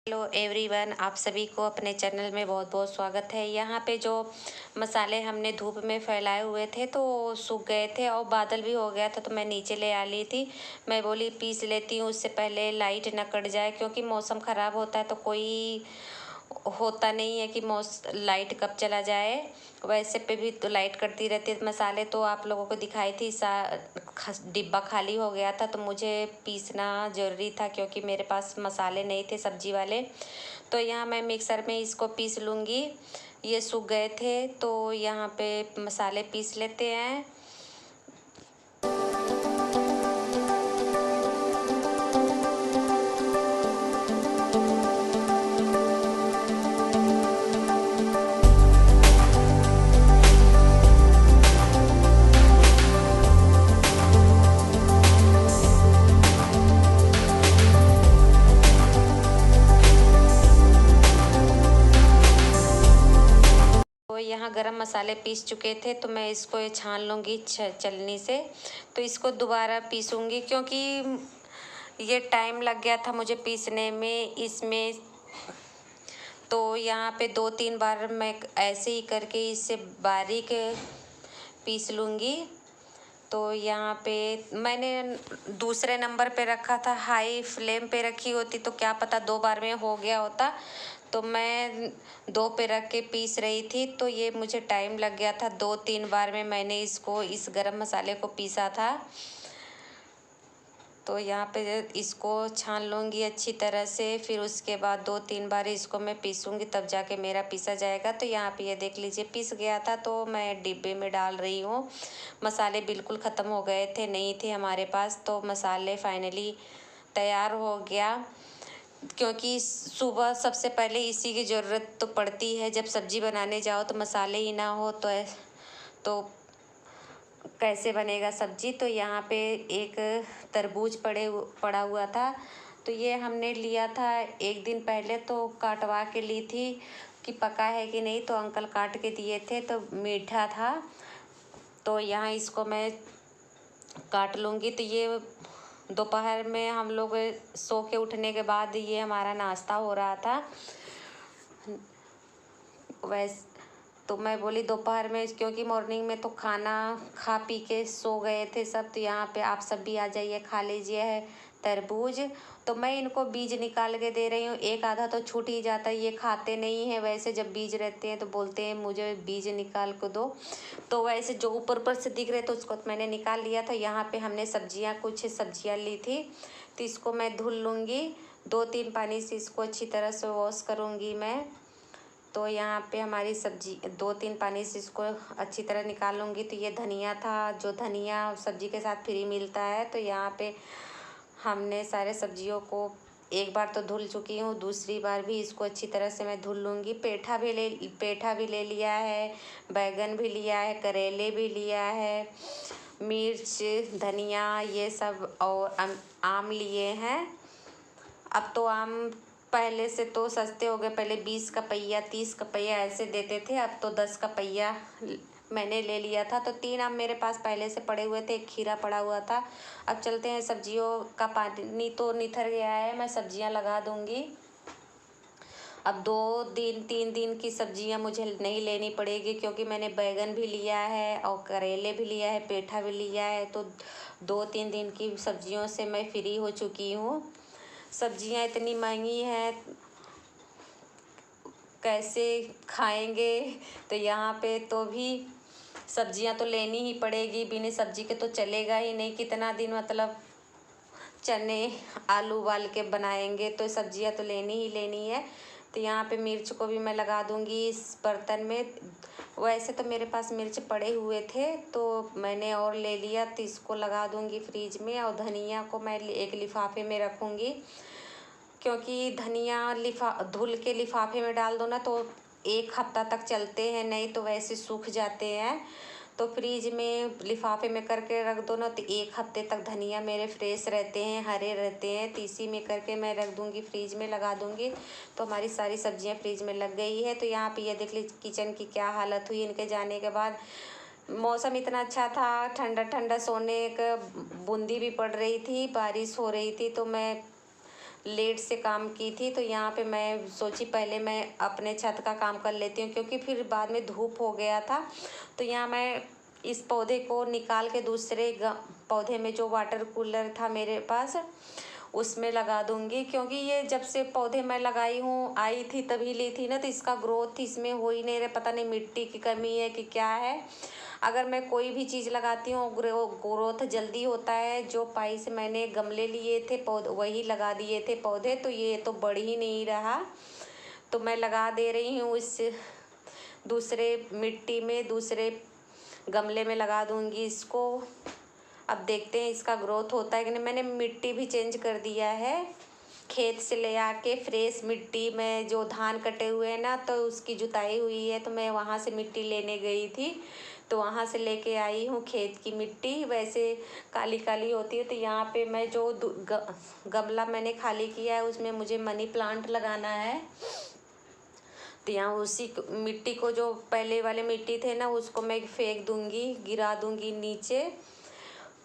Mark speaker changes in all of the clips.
Speaker 1: Hello everyone, आप सभी को अपने चैनल में बहुत बहुत स्वागत है। यहाँ पे जो मसाले हमने धूप में फैलाए हुए थे तो सूख गए थे और बादल भी हो गया था, तो मैं नीचे ले आ ली थी। मैं बोली पीस लेती हूँ उससे पहले लाइट ना कट जाए, क्योंकि मौसम ख़राब होता है तो कोई होता नहीं है कि लाइट कब चला जाए। वैसे पे भी तो लाइट कटती रहती है। मसाले तो आप लोगों को दिखाई थी, डिब्बा खाली हो गया था तो मुझे पीसना ज़रूरी था, क्योंकि मेरे पास मसाले नहीं थे सब्जी वाले। तो यहाँ मैं मिक्सर में इसको पीस लूँगी। ये सूख गए थे तो यहाँ पे मसाले पीस लेते हैं। तो यहाँ गरम मसाले पीस चुके थे तो मैं इसको छान लूँगी छलनी से। तो इसको दोबारा पीसूँगी, क्योंकि ये टाइम लग गया था मुझे पीसने में इसमें। तो यहाँ पे 2-3 बार मैं ऐसे ही करके इससे बारीक पीस लूँगी। तो यहाँ पे मैंने दूसरे नंबर पे रखा था, हाई फ्लेम पे रखी होती तो क्या पता 2 बार में हो गया होता। तो मैं 2 पे रख के पीस रही थी तो ये मुझे टाइम लग गया था। 2-3 बार में मैंने इस गरम मसाले को पीसा था। तो यहाँ पे इसको छान लूँगी अच्छी तरह से, फिर उसके बाद 2-3 बार इसको मैं पीसूँगी, तब जाके मेरा पीसा जाएगा। तो यहाँ पे ये देख लीजिए पीस गया था तो मैं डिब्बे में डाल रही हूँ। मसाले बिल्कुल ख़त्म हो गए थे, नहीं थे हमारे पास, तो मसाले फाइनली तैयार हो गया। क्योंकि सुबह सबसे पहले इसी की ज़रूरत तो पड़ती है। जब सब्ज़ी बनाने जाओ तो मसाले ही ना हो तो कैसे बनेगा सब्जी। तो यहाँ पे एक तरबूज पड़ा हुआ था, तो ये हमने लिया था 1 दिन पहले, तो काटवा के ली थी कि पका है कि नहीं। तो अंकल काट के दिए थे तो मीठा था। तो यहाँ इसको मैं काट लूँगी। तो ये दोपहर में हम लोग सो के उठने के बाद ये हमारा नाश्ता हो रहा था। वैसे तो मैं बोली दोपहर में, क्योंकि मॉर्निंग में तो खाना खा पी के सो गए थे सब। तो यहाँ पे आप सब भी आ जाइए, खा लीजिए है तरबूज। तो मैं इनको बीज निकाल के दे रही हूँ। एक आधा तो छूट ही जाता है, ये खाते नहीं है। वैसे जब बीज रहते हैं तो बोलते हैं मुझे बीज निकाल को दो। तो वैसे जो ऊपर ऊपर से दिख रहे थे उसको तो मैंने निकाल लिया था। यहाँ पे हमने कुछ सब्जियाँ ली थी, तो इसको मैं धुल लूँगी। 2-3 पानी से इसको अच्छी तरह से वॉश करूँगी मैं। तो यहाँ पे हमारी सब्जी 2-3 पानी से इसको अच्छी तरह निकाल लूँगी। तो ये धनिया था, जो धनिया सब्जी के साथ फ्री मिलता है। तो यहाँ पे हमने सारे सब्जियों को एक बार तो धुल चुकी हूँ, दूसरी बार भी इसको अच्छी तरह से मैं धुल लूँगी। पेठा भी ले लिया है, बैगन भी लिया है, करेले भी लिया है, मिर्च, धनिया ये सब, और आम लिए हैं। अब तो आम पहले से तो सस्ते हो गए। पहले 20 का पहिया 30 का पहिया ऐसे देते थे, अब तो 10 का पहिया मैंने ले लिया था। तो 3 आम मेरे पास पहले से पड़े हुए थे, एक खीरा पड़ा हुआ था। अब चलते हैं, सब्जियों का पानी तो निथर गया है, मैं सब्जियां लगा दूंगी। अब 2-3 दिन की सब्जियां मुझे नहीं लेनी पड़ेगी, क्योंकि मैंने बैगन भी लिया है और करेले भी लिया है, पेठा भी लिया है। तो 2-3 दिन की सब्जियों से मैं फ्री हो चुकी हूँ। सब्जियां इतनी महंगी हैं, कैसे खाएंगे। तो यहाँ पे तो भी सब्जियां तो लेनी ही पड़ेगी, बिना सब्जी के तो चलेगा ही नहीं। कितना दिन मतलब चने आलू उबाल के बनाएंगे, तो सब्जियां तो लेनी ही लेनी है। तो यहाँ पे मिर्च को भी मैं लगा दूंगी इस बर्तन में। वैसे तो मेरे पास मिर्च पड़े हुए थे तो मैंने और ले लिया, तो इसको लगा दूंगी फ्रिज में। और धनिया को मैं एक लिफाफे में रखूँगी, क्योंकि धनिया धुल के लिफाफे में डाल दो ना तो 1 हफ्ता तक चलते हैं, नहीं तो वैसे सूख जाते हैं। तो फ्रिज में लिफाफे में करके रख दो ना तो 1 हफ्ते तक धनिया मेरे फ्रेश रहते हैं, हरे रहते हैं। तो इसी में करके मैं रख दूँगी, फ्रिज में लगा दूँगी। तो हमारी सारी सब्जियां फ्रिज में लग गई है। तो यहाँ पे ये देख लीजिए किचन की क्या हालत हुई इनके जाने के बाद। मौसम इतना अच्छा था, ठंडा ठंडा, सोने का बूंदी भी पड़ रही थी, बारिश हो रही थी। तो मैं लेट से काम की थी, तो यहाँ पे मैं सोची पहले मैं अपने छत का काम कर लेती हूँ, क्योंकि फिर बाद में धूप हो गया था। तो यहाँ मैं इस पौधे को निकाल के दूसरे पौधे में, जो वाटर कूलर था मेरे पास, उसमें लगा दूंगी। क्योंकि ये जब से पौधे मैं लगाई हूँ, आई थी तभी ली थी ना, तो इसका ग्रोथ इसमें हो ही नहीं रहा। पता नहीं मिट्टी की कमी है कि क्या है। अगर मैं कोई भी चीज़ लगाती हूँ ग्रोथ जल्दी होता है। जो पाई से मैंने गमले लिए थे पौधे, वही लगा दिए थे पौधे, तो ये तो बढ़ ही नहीं रहा। तो मैं लगा दे रही हूँ इस दूसरे मिट्टी में, दूसरे गमले में लगा दूंगी इसको। अब देखते हैं इसका ग्रोथ होता है कि नहीं। मैंने मिट्टी भी चेंज कर दिया है। खेत से ले आके फ्रेश मिट्टी में, जो धान कटे हुए हैं ना, तो उसकी जुताई हुई है, तो मैं वहाँ से मिट्टी लेने गई थी, तो वहाँ से लेके आई हूँ खेत की मिट्टी। वैसे काली काली होती है। तो यहाँ पे मैं जो गमला मैंने खाली किया है, उसमें मुझे मनी प्लांट लगाना है। तो यहाँ उसी मिट्टी को, जो पहले वाले मिट्टी थे ना, उसको मैं फेंक दूंगी, गिरा दूंगी नीचे।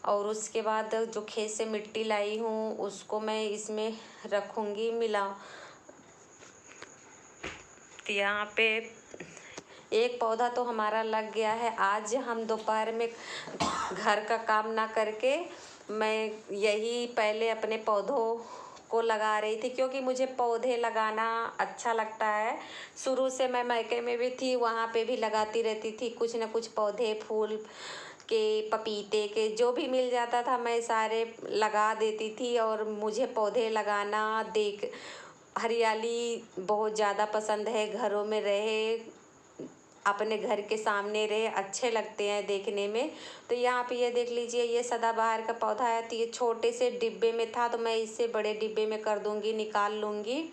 Speaker 1: और उसके बाद जो खेत से मिट्टी लाई हूँ, उसको मैं इसमें रखूँगी मिला। तो यहाँ पे एक पौधा तो हमारा लग गया है। आज हम दोपहर में घर का काम ना करके, मैं यही पहले अपने पौधों को लगा रही थी, क्योंकि मुझे पौधे लगाना अच्छा लगता है। शुरू से मैं मायके में भी थी, वहाँ पे भी लगाती रहती थी कुछ न कुछ पौधे, फूल के, पपीते के, जो भी मिल जाता था मैं सारे लगा देती थी। और मुझे पौधे लगाना, हरियाली बहुत ज़्यादा पसंद है। घरों में रहे, अपने घर के सामने रहे, अच्छे लगते हैं देखने में। तो यहाँ पे ये देख लीजिए, ये सदाबहार का पौधा है। तो ये छोटे से डिब्बे में था, तो मैं इसे बड़े डिब्बे में कर दूँगी, निकाल लूँगी।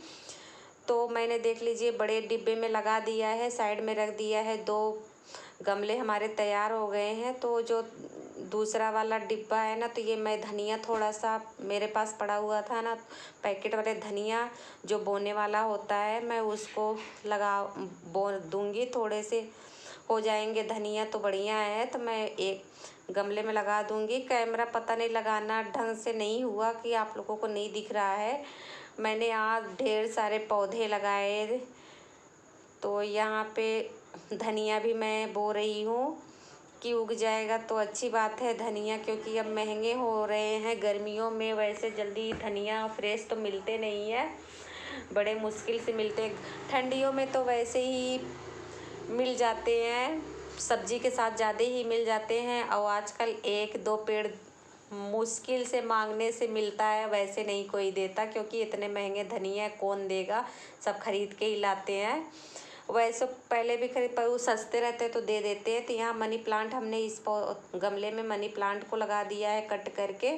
Speaker 1: तो मैंने देख लीजिए बड़े डिब्बे में लगा दिया है, साइड में रख दिया है। 2 गमले हमारे तैयार हो गए हैं। तो जो दूसरा वाला डिब्बा है ना, तो ये मैं धनिया थोड़ा सा मेरे पास पड़ा हुआ था ना, पैकेट वाले धनिया जो बोने वाला होता है, मैं उसको बो दूंगी। थोड़े से हो जाएंगे धनिया तो बढ़िया है। तो मैं एक गमले में लगा दूंगी। कैमरा पता नहीं लगाना ढंग से नहीं हुआ कि आप लोगों को नहीं दिख रहा है। मैंने आज ढेर सारे पौधे लगाए। तो यहाँ पे धनिया भी मैं बो रही हूँ कि उग जाएगा तो अच्छी बात है धनिया, क्योंकि अब महंगे हो रहे हैं गर्मियों में। वैसे जल्दी धनिया फ्रेश तो मिलते नहीं है, बड़े मुश्किल से मिलते हैं। ठंडियों में तो वैसे ही मिल जाते हैं, सब्जी के साथ ज़्यादा ही मिल जाते हैं। और आजकल 1-2 पेड़ मुश्किल से मांगने से मिलता है, वैसे नहीं कोई देता, क्योंकि इतने महंगे धनिया कौन देगा, सब खरीद के ही लाते हैं। वैसे पहले भी खरीद, पर वो सस्ते रहते हैं तो दे देते हैं। तो यहाँ मनी प्लांट हमने इस गमले में मनी प्लांट को लगा दिया है कट करके।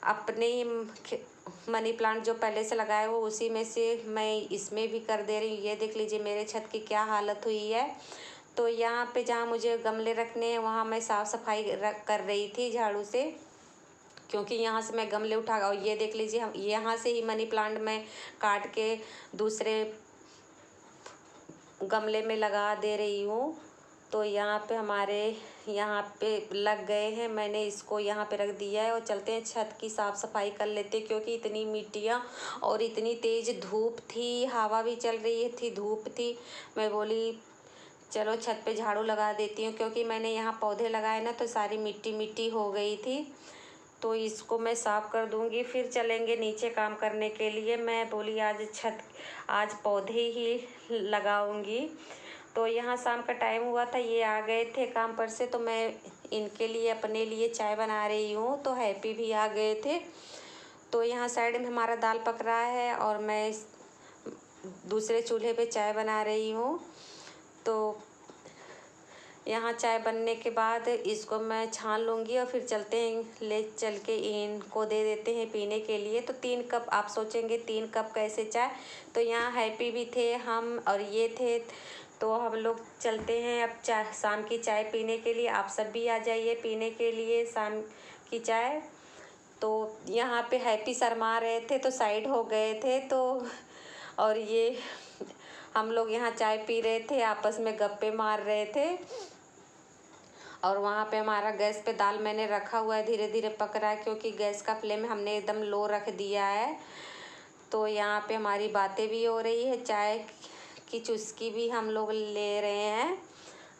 Speaker 1: अपने ही मनी प्लांट जो पहले से लगाए हो, उसी में से मैं इसमें भी कर दे रही हूँ। ये देख लीजिए मेरे छत की क्या हालत हुई है। तो यहाँ पे जहाँ मुझे गमले रखने हैं, वहाँ मैं साफ़ सफाई कर रही थी झाड़ू से, क्योंकि यहाँ से मैं गमले उठा। और ये देख लीजिए, हम यहाँ से ही मनी प्लांट मैं काट के दूसरे गमले में लगा दे रही हूँ। तो यहाँ पे हमारे यहाँ पे लग गए हैं। मैंने इसको यहाँ पे रख दिया है। और चलते हैं छत की साफ़ सफाई कर लेते, क्योंकि इतनी मिट्टियाँ और इतनी तेज़ धूप थी, हवा भी चल रही थी, धूप थी। मैं बोली चलो छत पे झाड़ू लगा देती हूँ, क्योंकि मैंने यहाँ पौधे लगाए ना, तो सारी मिट्टी मिट्टी हो गई थी। तो इसको मैं साफ़ कर दूँगी, फिर चलेंगे नीचे काम करने के लिए। मैं बोली आज पौधे ही लगाऊँगी। तो यहाँ शाम का टाइम हुआ था, ये आ गए थे काम पर से, तो मैं इनके लिए, अपने लिए चाय बना रही हूँ। तो हैप्पी भी आ गए थे। तो यहाँ साइड में हमारा दाल पक रहा है और मैं दूसरे चूल्हे पे चाय बना रही हूँ। तो यहाँ चाय बनने के बाद इसको मैं छान लूँगी और फिर चल के इनको दे देते हैं पीने के लिए। तो 3 कप, आप सोचेंगे 3 कप कैसे चाय। तो यहाँ हैप्पी भी थे, हम और ये थे। तो हम लोग चलते हैं अब शाम की चाय पीने के लिए। आप सब भी आ जाइए पीने के लिए शाम की चाय। तो यहाँ पे हैप्पी शर्मा रहे थे, तो साइड हो गए थे। तो और ये हम लोग यहाँ चाय पी रहे थे, आपस में गप्पे मार रहे थे। और वहाँ पे हमारा गैस पे दाल मैंने रखा हुआ है, धीरे धीरे पक रहा है, क्योंकि गैस का फ्लेम हमने एकदम लो रख दिया है। तो यहाँ पे हमारी बातें भी हो रही है, चाय की चुस्की भी हम लोग ले रहे हैं।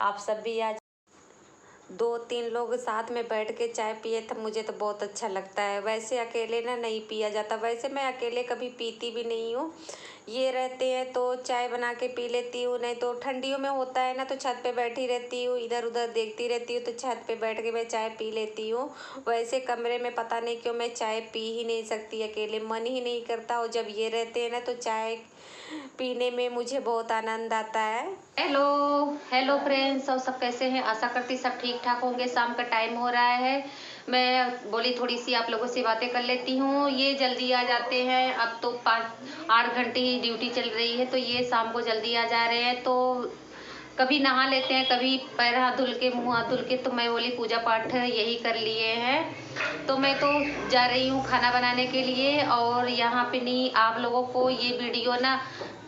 Speaker 1: आप सब भी आज 2-3 लोग साथ में बैठ के चाय पिए तो मुझे तो बहुत अच्छा लगता है। वैसे अकेले ना नहीं पिया जाता, वैसे मैं अकेले कभी पीती भी नहीं हूँ। ये रहते हैं तो चाय बना के पी लेती हूँ, नहीं तो ठंडियों में होता है ना तो छत पे बैठी रहती हूँ, इधर उधर देखती रहती हूँ, तो छत पे बैठ के मैं चाय पी लेती हूँ। वैसे कमरे में पता नहीं क्यों मैं चाय पी ही नहीं सकती अकेले, मन ही नहीं करता। और जब ये रहते हैं ना तो चाय पीने में मुझे बहुत आनंद आता है। हेलो हेलो फ्रेंड्स, और सब कैसे हैं? आशा करती सब ठीक ठाक होंगे। शाम का टाइम हो रहा है, मैं बोली थोड़ी सी आप लोगों से बातें कर लेती हूँ। ये जल्दी आ जाते हैं, अब तो 5-8 घंटे ही ड्यूटी चल रही है, तो ये शाम को जल्दी आ जा रहे हैं। तो कभी नहा लेते हैं, कभी पैर हाथ धुल के मुँह हाथ धुल के, तो मैं बोली पूजा पाठ यही कर लिए हैं। तो मैं तो जा रही हूँ खाना बनाने के लिए। और यहाँ पे नहीं, आप लोगों को ये वीडियो ना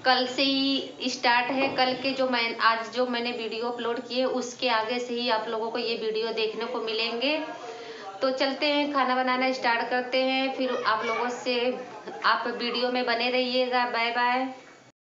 Speaker 1: कल से ही स्टार्ट है। कल के जो मैंने वीडियो अपलोड किए उसके आगे से ही आप लोगों को ये वीडियो देखने को मिलेंगे। तो चलते हैं, खाना बनाना स्टार्ट करते हैं, फिर आप लोगों से आप वीडियो में बने रहिएगा। Bye bye.